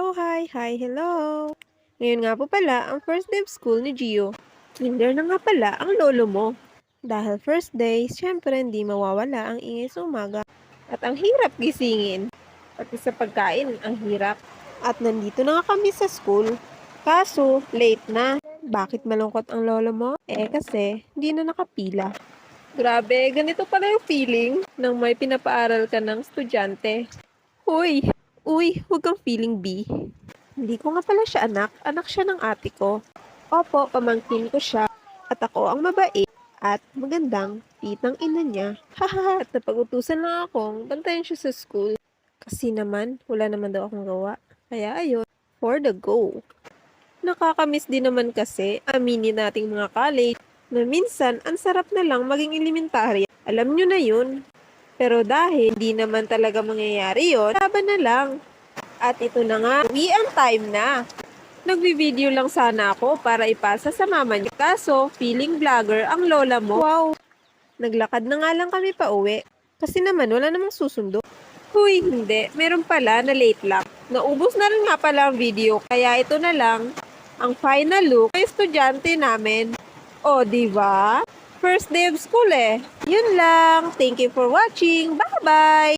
Hi, hello. Ngayon nga po pala, ang first day of school ni Gio. Kinder na nga pala ang lolo mo. Dahil first day, syempre hindi mawawala ang ingay sa umaga. At ang hirap gisingin. Pati sa pagkain, ang hirap. At nandito na nga kami sa school. Kaso, late na. Bakit malungkot ang lolo mo? Kasi, hindi na nakapila. Grabe, ganito pala yung feeling nang may pinapaaral ka ng estudyante. Uy, huwag kang feeling B. Hindi ko nga pala siya anak. Anak siya ng ate ko. Opo, pamangkin ko siya. At ako ang mabait at magandang titang ina niya. Hahaha, at napag-utusan lang akong bantayan siya sa school. Kasi naman, wala naman daw akong gawa. Kaya ayun, for the go. Nakakamiss din naman kasi, aminin nating mga college, na minsan, ang sarap na lang maging elementarya. Alam nyo na yun. Pero dahil hindi naman talaga mangyayari yun, laban na lang. At ito na nga, uwian time na. Nagbi-video lang sana ako para ipasa sa mama niya. Kaso, feeling vlogger ang lola mo. Wow! Naglakad na nga lang kami pa uwi. Kasi naman, wala namang susundo. Hindi. Meron pala na late lang. Naubos na rin nga pala ang video. Kaya ito na lang, ang final look ng estudyante namin. O, diba? First day of school eh. Yun lang. Thank you for watching. Bye-bye!